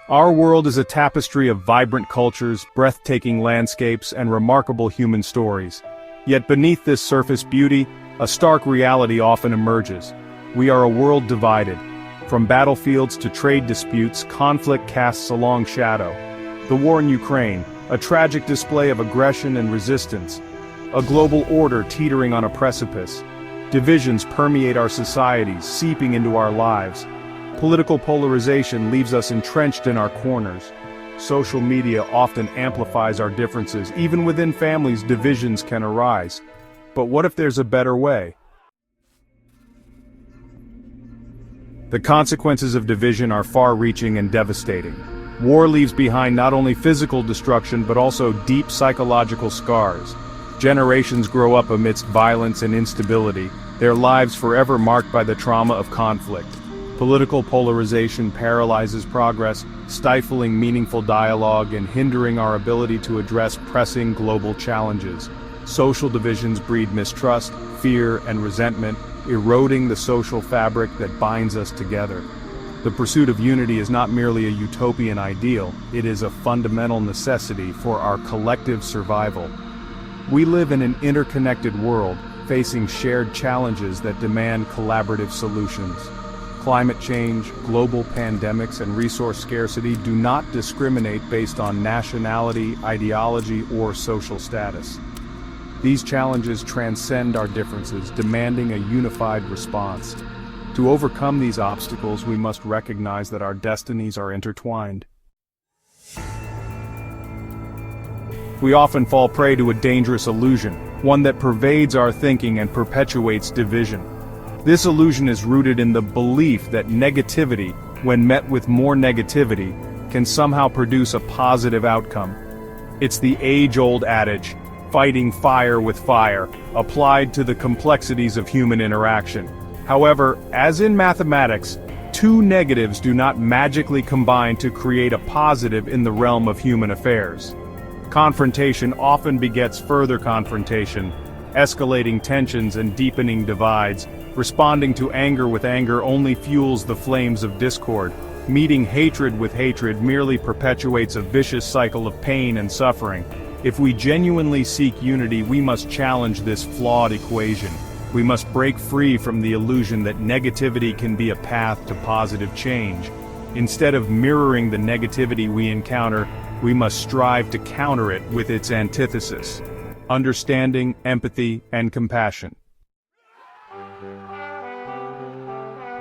Our world is a tapestry of vibrant cultures, breathtaking landscapes, and remarkable human stories. Yet beneath this surface beauty, a stark reality often emerges. We are a world divided. From battlefields to trade disputes, conflict casts a long shadow. The war in Ukraine, a tragic display of aggression and resistance. A global order teetering on a precipice. Divisions permeate our societies, seeping into our lives. Political polarization leaves us entrenched in our corners. Social media often amplifies our differences. Even within families, divisions can arise. But what if there's a better way? The consequences of division are far-reaching and devastating. War leaves behind not only physical destruction but also deep psychological scars. Generations grow up amidst violence and instability, their lives forever marked by the trauma of conflict. Political polarization paralyzes progress, stifling meaningful dialogue and hindering our ability to address pressing global challenges. Social divisions breed mistrust, fear, and resentment, eroding the social fabric that binds us together. The pursuit of unity is not merely a utopian ideal, it is a fundamental necessity for our collective survival. We live in an interconnected world, facing shared challenges that demand collaborative solutions. Climate change, global pandemics, and resource scarcity do not discriminate based on nationality, ideology, or social status. These challenges transcend our differences, demanding a unified response. To overcome these obstacles, we must recognize that our destinies are intertwined. We often fall prey to a dangerous illusion, one that pervades our thinking and perpetuates division. This illusion is rooted in the belief that negativity, when met with more negativity, can somehow produce a positive outcome. It's the age-old adage, fighting fire with fire, applied to the complexities of human interaction. However, as in mathematics, two negatives do not magically combine to create a positive in the realm of human affairs. Confrontation often begets further confrontation, escalating tensions and deepening divides. Responding to anger with anger only fuels the flames of discord. Meeting hatred with hatred merely perpetuates a vicious cycle of pain and suffering. If we genuinely seek unity, we must challenge this flawed equation. We must break free from the illusion that negativity can be a path to positive change. Instead of mirroring the negativity we encounter, we must strive to counter it with its antithesis: understanding, empathy, and compassion.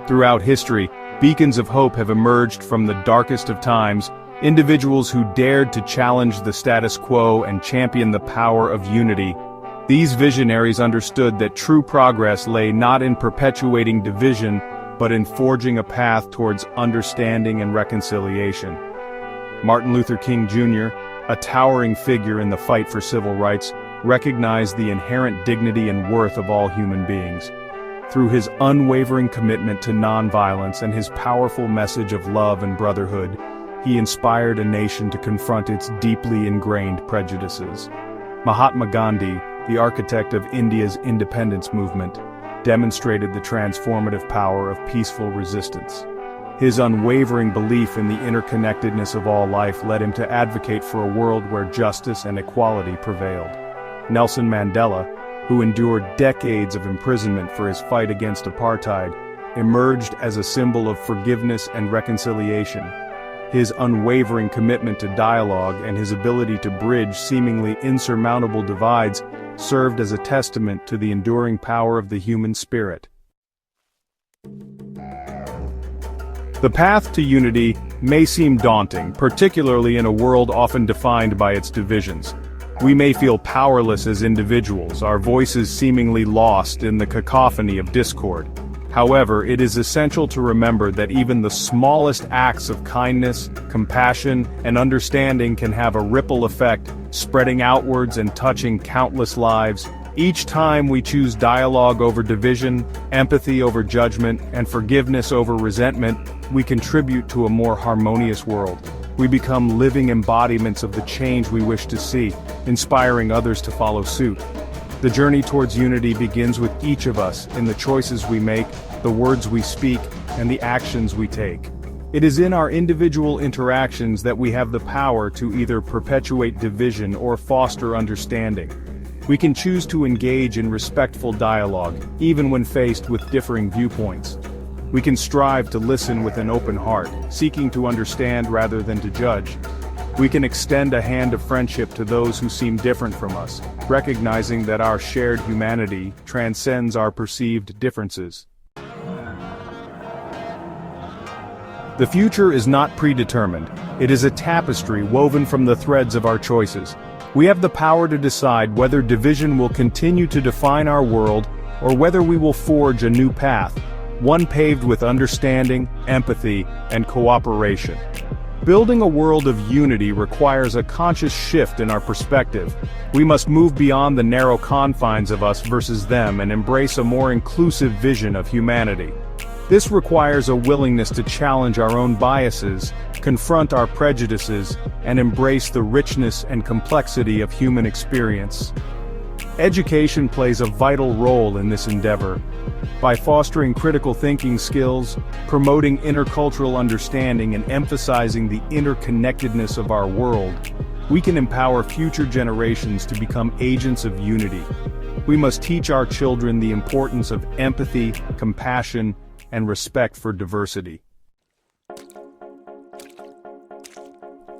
Throughout history, beacons of hope have emerged from the darkest of times, individuals who dared to challenge the status quo and champion the power of unity. These visionaries understood that true progress lay not in perpetuating division, but in forging a path towards understanding and reconciliation. Martin Luther King Jr., a towering figure in the fight for civil rights, recognized the inherent dignity and worth of all human beings. Through his unwavering commitment to nonviolence and his powerful message of love and brotherhood, he inspired a nation to confront its deeply ingrained prejudices. Mahatma Gandhi, the architect of India's independence movement, demonstrated the transformative power of peaceful resistance. His unwavering belief in the interconnectedness of all life led him to advocate for a world where justice and equality prevailed. Nelson Mandela, who endured decades of imprisonment for his fight against apartheid, emerged as a symbol of forgiveness and reconciliation. His unwavering commitment to dialogue and his ability to bridge seemingly insurmountable divides served as a testament to the enduring power of the human spirit. The path to unity may seem daunting, particularly in a world often defined by its divisions. We may feel powerless as individuals, our voices seemingly lost in the cacophony of discord. However, it is essential to remember that even the smallest acts of kindness, compassion, and understanding can have a ripple effect, spreading outwards and touching countless lives. Each time we choose dialogue over division, empathy over judgment, and forgiveness over resentment, we contribute to a more harmonious world. We become living embodiments of the change we wish to see, inspiring others to follow suit. The journey towards unity begins with each of us in the choices we make, the words we speak, and the actions we take. It is in our individual interactions that we have the power to either perpetuate division or foster understanding. We can choose to engage in respectful dialogue, even when faced with differing viewpoints. We can strive to listen with an open heart, seeking to understand rather than to judge. We can extend a hand of friendship to those who seem different from us, recognizing that our shared humanity transcends our perceived differences. The future is not predetermined. It is a tapestry woven from the threads of our choices. We have the power to decide whether division will continue to define our world, or whether we will forge a new path, one paved with understanding, empathy, and cooperation. Building a world of unity requires a conscious shift in our perspective. We must move beyond the narrow confines of us versus them and embrace a more inclusive vision of humanity. This requires a willingness to challenge our own biases, confront our prejudices, and embrace the richness and complexity of human experience. Education plays a vital role in this endeavor. By fostering critical thinking skills, promoting intercultural understanding, and emphasizing the interconnectedness of our world, we can empower future generations to become agents of unity. We must teach our children the importance of empathy, compassion, and respect for diversity.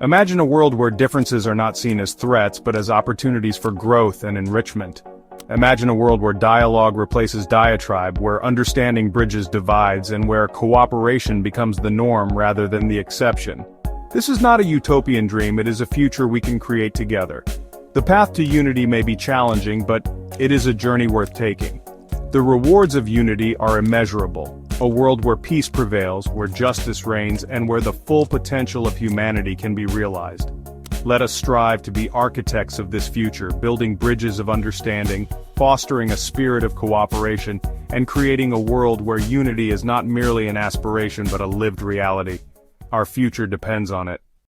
Imagine a world where differences are not seen as threats but as opportunities for growth and enrichment. Imagine a world where dialogue replaces diatribe, where understanding bridges divides, and where cooperation becomes the norm rather than the exception. This is not a utopian dream, it is a future we can create together. The path to unity may be challenging, but it is a journey worth taking. The rewards of unity are immeasurable. A world where peace prevails, where justice reigns, and where the full potential of humanity can be realized. Let us strive to be architects of this future, building bridges of understanding, fostering a spirit of cooperation, and creating a world where unity is not merely an aspiration but a lived reality. Our future depends on it.